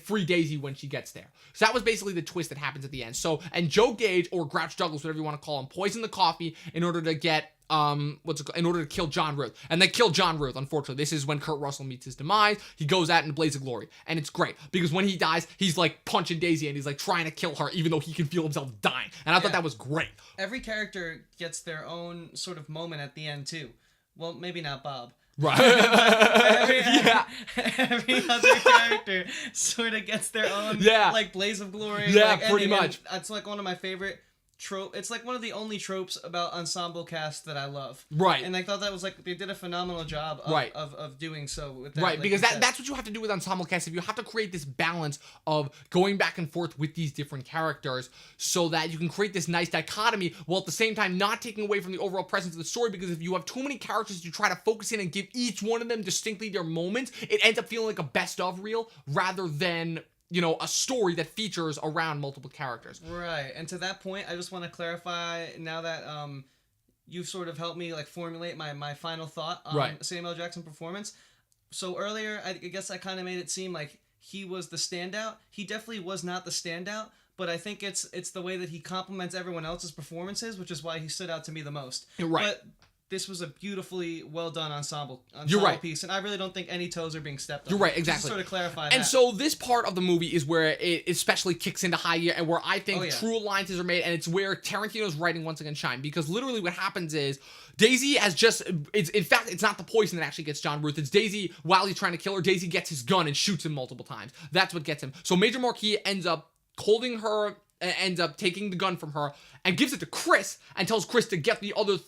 free Daisy when she gets there. So that was basically the twist that happens at the end. So, and Joe Gage, or Grouch Douglas, whatever you want to call him, poisoned the coffee in order to get in order to kill John Ruth. And they kill John Ruth, unfortunately. This is when Kurt Russell meets his demise. He goes out in a blaze of glory. And it's great, because when he dies, he's like punching Daisy and he's like trying to kill her, even though he can feel himself dying. And I thought that was great. Every character gets their own sort of moment at the end too. Well, maybe not Bob. Right. Every other character sort of gets their own like blaze of glory. Yeah, like, pretty much. It's like one of my favorite trope. It's like one of the only tropes about ensemble cast that I love. Right. And I thought that was like, they did a phenomenal job of doing so with that. Right, like because that's what you have to do with ensemble cast. If you have to create this balance of going back and forth with these different characters so that you can create this nice dichotomy while at the same time not taking away from the overall presence of the story, because if you have too many characters you try to focus in and give each one of them distinctly their moments, it ends up feeling like a best of reel rather than, you know, a story that features around multiple characters. Right. And to that point, I just want to clarify now that you've sort of helped me like formulate my final thought on Samuel L. Jackson performance. So earlier, I guess I kind of made it seem like he was the standout. He definitely was not the standout, but I think it's the way that he complements everyone else's performances, which is why he stood out to me the most. Right. But this was a beautifully well done ensemble piece, and I really don't think any toes are being stepped on. You're right, exactly. Just to sort of clarify that. And so this part of the movie is where it especially kicks into high gear and where I think true alliances are made, and it's where Tarantino's writing once again shine, because literally what happens is Daisy has just, in fact, it's not the poison that actually gets John Ruth, it's Daisy, while he's trying to kill her, Daisy gets his gun and shoots him multiple times. That's what gets him. So Major Marquis ends up holding her, ends up taking the gun from her and gives it to Chris and tells Chris to get the other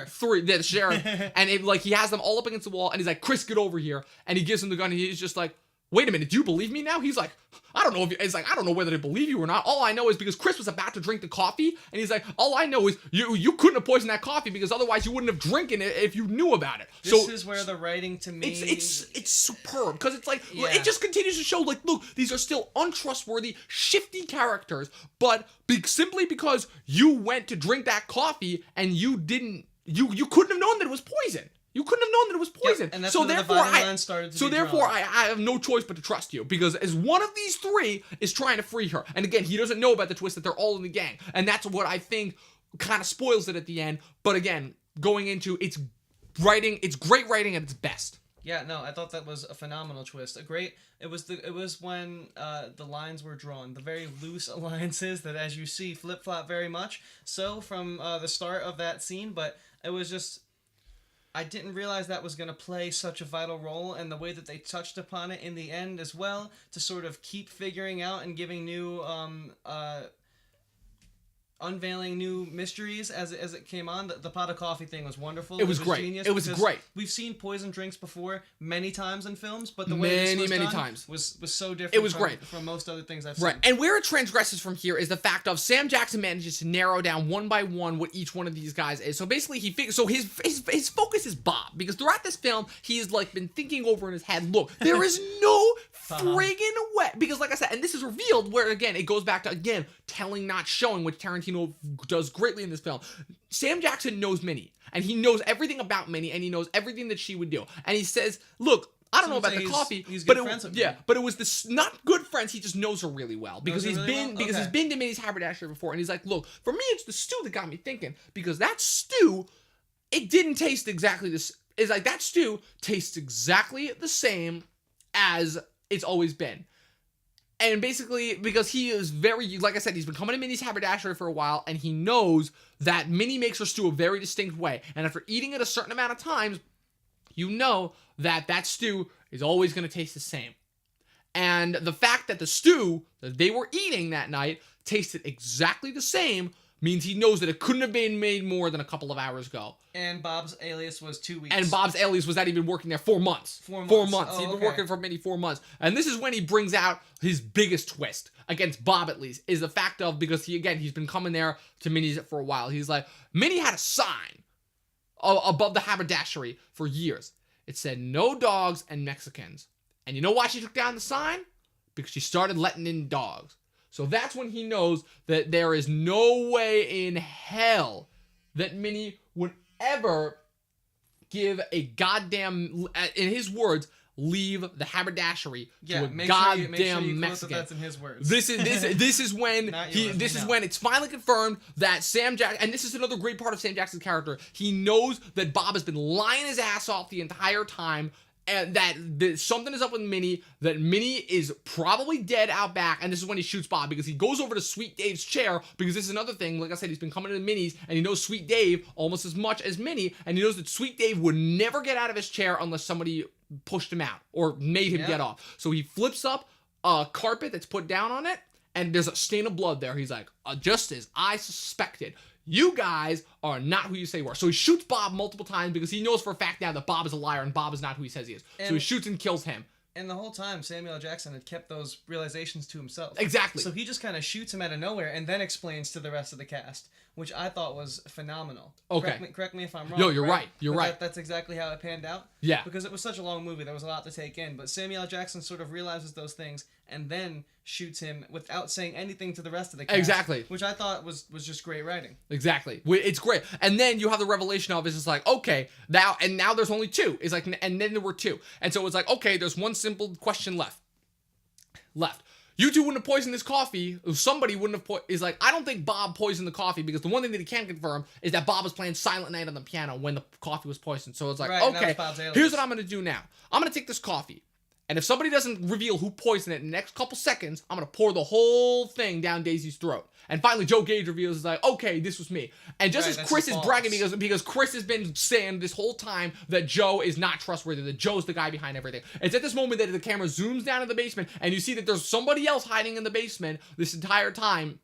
three, the sheriff, and it, like, he has them all up against the wall, and he's like, Chris, get over here, and he gives him the gun, and he's just like, wait a minute, do you believe me now? He's like, I don't know I don't know whether to believe you or not. All I know is because Chris was about to drink the coffee, and he's like, all I know is you couldn't have poisoned that coffee, because otherwise you wouldn't have drinking it if you knew about it. This is where the writing, to me, it's superb, because it's like, it just continues to show, like, look, these are still untrustworthy, shifty characters, but simply because you went to drink that coffee and you didn't, you couldn't have known that it was poison. You couldn't have known that it was poison. And that's when the dividing line started to be drawn. I have no choice but to trust you, because as one of these three is trying to free her, and again, he doesn't know about the twist that they're all in the gang, and that's what I think kind of spoils it at the end. But again, going into it's great writing at its best. Yeah, no, I thought that was a phenomenal twist. It was when the lines were drawn, the very loose alliances that, as you see, flip-flop very much so from the start of that scene, but it was just, I didn't realize that was going to play such a vital role, and the way that they touched upon it in the end as well, to sort of keep figuring out and giving new unveiling new mysteries as it came on. The pot of coffee thing was wonderful. It was great. Genius, it was great. We've seen poison drinks before many times in films, but the way this was done was so different. It was great from most other things I've seen. Right, and where it transgresses from here is the fact of Sam Jackson manages to narrow down one by one what each one of these guys is. So basically, his focus is Bob, because throughout this film he's like been thinking over in his head. Look, there is no friggin' way, because like I said, and this is revealed where again it goes back to again telling not showing, which Tarantino does greatly in this film. Sam Jackson knows Minnie, and he knows everything about Minnie, and he knows everything that she would do, and he says, look, I don't know about the coffee, but it was this not good friends. He just knows her really well because he's been to Minnie's haberdashery before, and he's like, look, for me it's the stew that got me thinking, because that stew, it didn't taste exactly this. It's like that stew tastes exactly the same as it's always been. And basically, because he is very, like I said, he's been coming to Minnie's haberdashery for a while, and he knows that Minnie makes her stew a very distinct way. And after eating it a certain amount of times, you know that that stew is always going to taste the same. And the fact that the stew that they were eating that night tasted exactly the same means he knows that it couldn't have been made more than a couple of hours ago. And Bob's alias was 2 weeks. And Bob's alias was that he'd been working there 4 months. 4 months. 4 months. Oh, He'd been working for Minnie 4 months. And this is when he brings out his biggest twist, against Bob at least, is the fact of, because he's been coming there to Minnie's for a while. He's like, Minnie had a sign above the haberdashery for years. It said, no dogs and Mexicans. And you know why she took down the sign? Because she started letting in dogs. So that's when he knows that there is no way in hell that Minnie would ever give a goddamn, in his words, leave the haberdashery to a make goddamn sure you quote Mexican. that that's in his words. This is when Not yours, this we is know. when it's finally confirmed that Sam Jackson, and this is another great part of Sam Jackson's character. He knows that Bob has been lying his ass off the entire time, and that something is up with Minnie, that Minnie is probably dead out back, and this is when he shoots Bob, because he goes over to Sweet Dave's chair, because this is another thing, like I said, he's been coming to Minnie's, and he knows Sweet Dave almost as much as Minnie, and he knows that Sweet Dave would never get out of his chair unless somebody pushed him out, or made him get off. So he flips up a carpet that's put down on it, and there's a stain of blood there. He's like, just as I suspected. You guys are not who you say you are. So he shoots Bob multiple times because he knows for a fact now that Bob is a liar and Bob is not who he says he is. So he shoots and kills him. And the whole time, Samuel L. Jackson had kept those realizations to himself. Exactly. So he just kind of shoots him out of nowhere and then explains to the rest of the cast, which I thought was phenomenal. Okay. Correct me if I'm wrong. No, you're right. You're right. That's exactly how it panned out. Yeah. Because it was such a long movie, there was a lot to take in. But Samuel L. Jackson sort of realizes those things and then shoots him without saying anything to the rest of the cast. Exactly. Which I thought was just great writing. Exactly. It's great. And then you have the revelation of it's just like, okay, now there's only two. It's like, and then there were two. And so it's like, okay, there's one simple question left. You two wouldn't have poisoned this coffee. Somebody wouldn't have is like, I don't think Bob poisoned the coffee, because the one thing that he can confirm is that Bob was playing Silent Night on the piano when the coffee was poisoned. So it's like, Right, and that okay, was Bob's alias. here's what I'm going to do now. I'm going to take this coffee, and if somebody doesn't reveal who poisoned it in the next couple seconds, I'm going to pour the whole thing down Daisy's throat. And finally, Joe Gage reveals, is like, okay, this was me. And just Right, as Chris that's is bragging, false. because Chris has been saying this whole time that Joe is not trustworthy, that Joe's the guy behind everything. It's at this moment that the camera zooms down in the basement, and you see that there's somebody else hiding in the basement this entire time.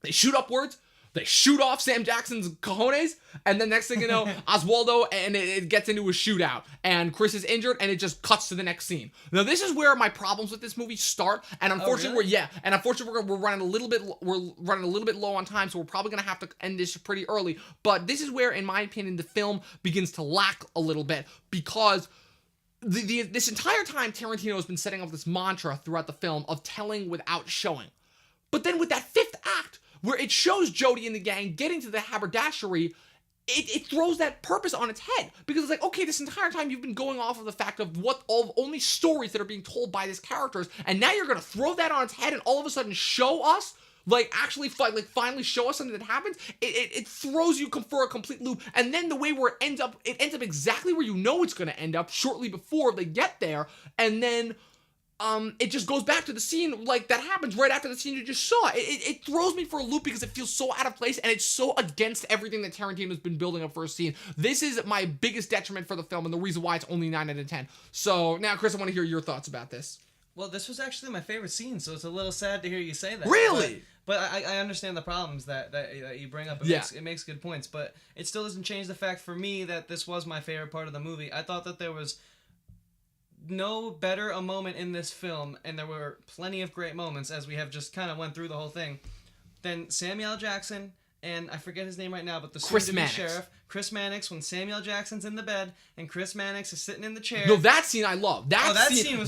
They shoot upwards. They shoot off Sam Jackson's cojones, and then next thing you know, Oswaldo, and it gets into a shootout, and Chris is injured, and it just cuts to the next scene. Now, this is where my problems with this movie start, and unfortunately, we're running a little bit low on time, so we're probably gonna have to end this pretty early. But this is where, in my opinion, the film begins to lack a little bit, because this entire time, Tarantino has been setting up this mantra throughout the film of telling without showing. But then with that fifth act, where it shows Jody and the gang getting to the haberdashery, it throws that purpose on its head. Because it's like, okay, this entire time you've been going off of the fact of only stories that are being told by these characters, and now you're gonna throw that on its head and all of a sudden show us, finally show us something that happens. It throws you for a complete loop, and then the way where it ends up exactly where you know it's gonna end up shortly before they get there, and then it just goes back to the scene, like, that happens right after the scene you just saw. It throws me for a loop because it feels so out of place, and it's so against everything that Tarantino's been building up for a scene. This is my biggest detriment for the film, and the reason why it's only 9 out of 10. So, now, Chris, I want to hear your thoughts about this. Well, this was actually my favorite scene, so it's a little sad to hear you say that. Really? But I understand the problems that you bring up. It makes good points, but it still doesn't change the fact for me that this was my favorite part of the movie. I thought that there was no better a moment in this film, and there were plenty of great moments, as we have just kind of went through the whole thing, than Samuel L. Jackson, and I forget his name right now, but the soon-to-be sheriff, Chris Mannix, when Samuel L. Jackson's in the bed, and Chris Mannix is sitting in the chair. No, that scene I love. That scene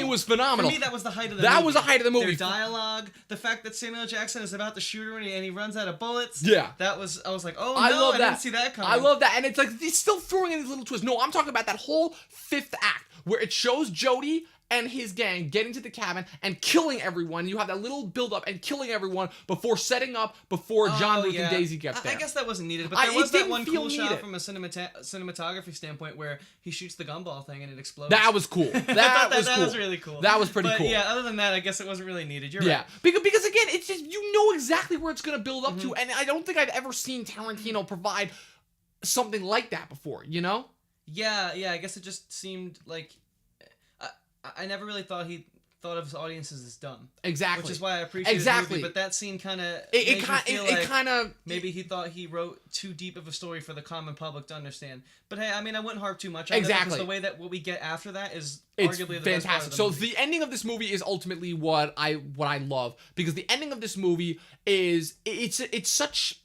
was phenomenal. For me, that was the height of the movie. That was the height of the movie. Their dialogue, the fact that Samuel L. Jackson is about to shoot her and he runs out of bullets. Yeah. I was like, oh, I no, love I that. didn't see that coming. I love that. And it's like, he's still throwing in these little twists. No, I'm talking about that whole fifth act, where it shows Jody and his gang getting to the cabin and killing everyone. You have that little build-up and killing everyone before setting up John, Ruth, and Daisy get there. I guess that wasn't needed, but there was that one cool shot from a cinematography standpoint where he shoots the gumball thing and it explodes. That was cool. That was really cool. That was pretty cool. Yeah, other than that, I guess it wasn't really needed. You're right. Because again, it's just, you know exactly where it's going to build up to, and I don't think I've ever seen Tarantino provide something like that before, you know? Yeah, I guess it just seemed like I never really thought he thought of his audiences as dumb. Exactly. Which is why I appreciate the movie, but that scene kind of maybe he thought he wrote too deep of a story for the common public to understand. But hey, I mean, I wouldn't harp too much on it, because the way that what we get after that is arguably the best part of the movie. The ending of this movie is ultimately what I love, because the ending of this movie is it's such.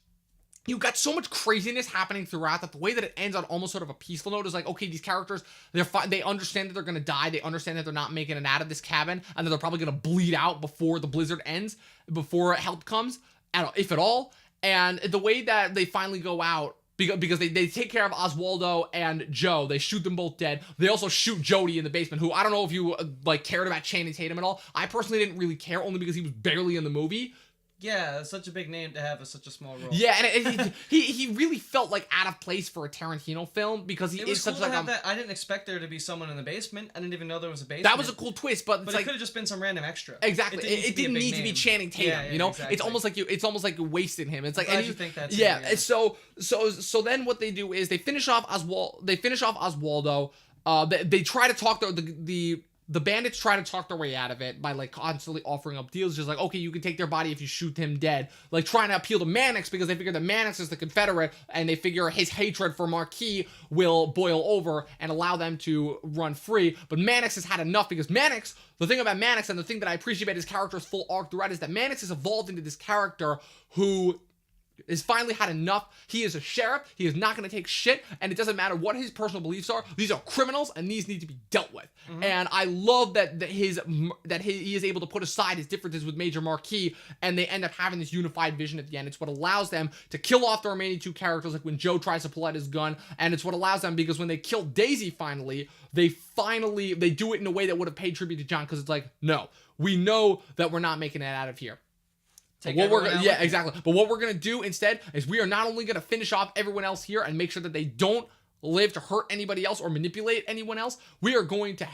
You've got so much craziness happening throughout that the way that it ends on almost sort of a peaceful note is like, okay, these characters, they understand that they're going to die. They understand that they're not making it out of this cabin, and that they're probably going to bleed out before the blizzard ends, before help comes, if at all. And the way that they finally go out, Because they take care of Oswaldo and Joe. They shoot them both dead. They also shoot Jody in the basement, who I don't know if you like cared about Channing Tatum at all. I personally didn't really care, only because he was barely in the movie. Yeah, such a big name to have such a small role. Yeah, and he really felt like out of place for a Tarantino film because he is such cool like to have that. I didn't expect there to be someone in the basement. I didn't even know there was a basement. That was a cool twist, but it could have just been some random extra. Exactly, it didn't need to be Channing Tatum. Yeah, you know, exactly. it's almost like you're wasting him. It's like, and you think that's yeah. So then what they do is they finish off Oswaldo. They try to talk the bandits try to talk their way out of it by like constantly offering up deals, just like, okay, you can take their body if you shoot him dead. Like trying to appeal to Mannix because they figure that Mannix is the Confederate and they figure his hatred for Marquis will boil over and allow them to run free. But Mannix has had enough because Mannix, the thing about Mannix and the thing that I appreciate about his character's full arc throughout is that Mannix has evolved into this character who has finally had enough. He is a sheriff. He is not going to take shit, and it doesn't matter what his personal beliefs are. These are criminals, and these need to be dealt with. Mm-hmm. And I love that he is able to put aside his differences with Major Marquis, and they end up having this unified vision at the end. It's what allows them to kill off the remaining two characters, like when Joe tries to pull out his gun, and it's what allows them, because when they kill Daisy finally, they do it in a way that would have paid tribute to John, because it's like, no, we know that we're not making it out of here. Exactly. But what we're gonna do instead is we are not only gonna finish off everyone else here and make sure that they don't live to hurt anybody else or manipulate anyone else. We are going to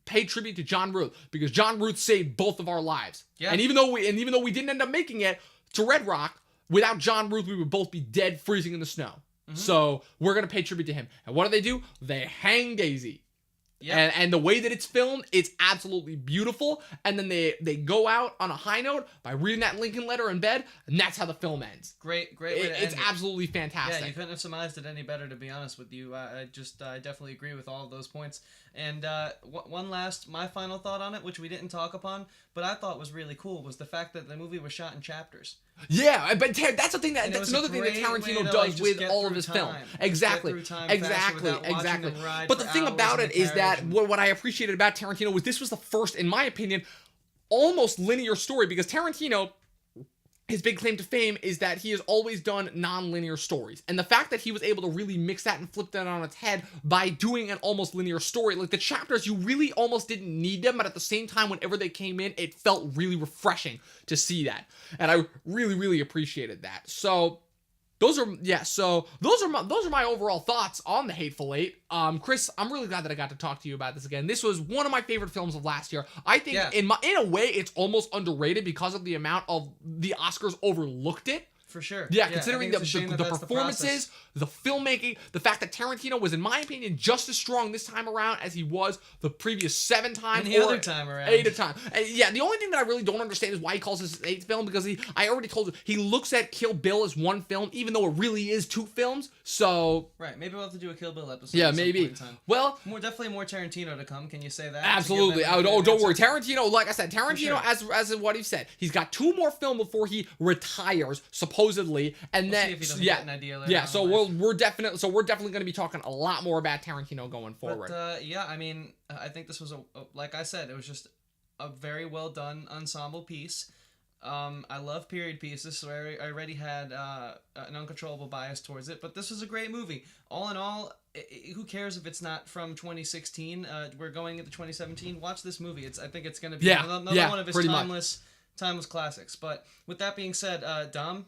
pay tribute to John Ruth, because John Ruth saved both of our lives. Yeah. And even though we didn't end up making it to Red Rock, without John Ruth, we would both be dead, freezing in the snow. Mm-hmm. So we're gonna pay tribute to him. And what do? They hang Daisy. Yeah. And the way that it's filmed, it's absolutely beautiful. And then they go out on a high note by reading that Lincoln letter in bed, and that's how the film ends. Great way to end It's absolutely fantastic. Yeah, you couldn't have surmised it any better, to be honest with you. I definitely agree with all of those points. And my final thought on it, which we didn't talk upon, but I thought was really cool, was the fact that the movie was shot in chapters. Yeah, but that's another thing that Tarantino does with all of his film. Exactly. But the thing about it is that what I appreciated about Tarantino was this was the first, in my opinion, almost linear story, because Tarantino, his big claim to fame is that he has always done non-linear stories. And the fact that he was able to really mix that and flip that on its head by doing an almost linear story, like the chapters, you really almost didn't need them, but at the same time, whenever they came in, it felt really refreshing to see that. And I really, really appreciated that. So those are my overall thoughts on The Hateful Eight. Chris, I'm really glad that I got to talk to you about this again. This was one of my favorite films of last year. I think in a way it's almost underrated because of the amount of the Oscars overlooked it. For sure. Yeah, considering the performances, the filmmaking, the fact that Tarantino was, in my opinion, just as strong this time around as he was the previous 7 times. And the other time around. 8 a time. Yeah, the only thing that I really don't understand is why he calls this his 8th film, because I already told you, he looks at Kill Bill as one film, even though it really is 2 films, so... Right, maybe we'll have to do a Kill Bill episode. Yeah, maybe. Well... Definitely more Tarantino to come, can you say that? Absolutely. Don't worry. Tarantino, like I said, Tarantino, sure. as what he said, he's got 2 more films before he retires, supposedly, and we'll then see if he doesn't get an idea later. Yeah, so we're definitely going to be talking a lot more about Tarantino going forward. But I mean, I think this was like I said, it was just a very well done ensemble piece. I love period pieces, so I already had an uncontrollable bias towards it. But this was a great movie. All in all, who cares if it's not from 2016? We're going into 2017. Watch this movie. I think it's going to be another one of his timeless classics. But with that being said, Dom,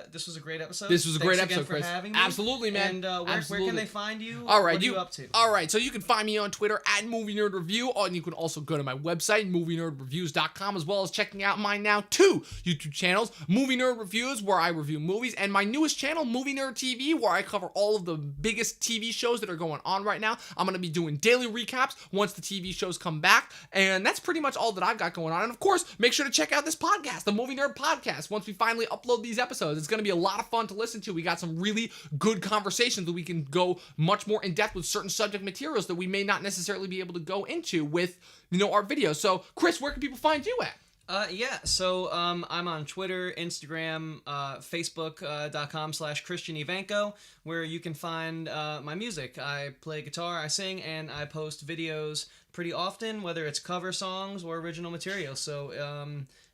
this was a great episode. This was a great episode, Chris. Having me. Absolutely, man. And where can they find you? All right, what are you up to? All right, so you can find me on Twitter at Movie Nerd Review, and you can also go to my website, movienerdreviews.com, as well as checking out my now 2 YouTube channels, Movie Nerd Reviews, where I review movies, and my newest channel, Movie Nerd TV, where I cover all of the biggest TV shows that are going on right now. I'm going to be doing daily recaps once the TV shows come back, and that's pretty much all that I've got going on. And of course, make sure to check out this podcast, the Movie Nerd Podcast, once we finally upload these episodes. It's going to be a lot of fun to listen to. We got some really good conversations that we can go much more in depth with certain subject materials that we may not necessarily be able to go into with, our videos. So, Chris, where can people find you at? So I'm on Twitter, Instagram, Facebook.com/Christian Ivanko, where you can find my music. I play guitar, I sing, and I post videos pretty often, whether it's cover songs or original material. So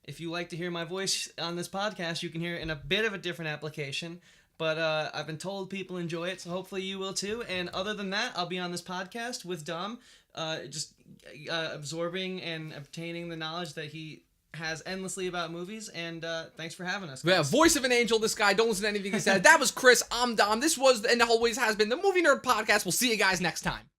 if you like to hear my voice on this podcast, you can hear it in a bit of a different application. But I've been told people enjoy it, so hopefully you will too. And other than that, I'll be on this podcast with Dom, just absorbing and obtaining the knowledge that he has endlessly about movies. And thanks for having us. Yeah, voice of an angel, this guy. Don't listen to anything he said. That was Chris. I'm Dom. This was, and always has been, the Movie Nerd Podcast. We'll see you guys next time.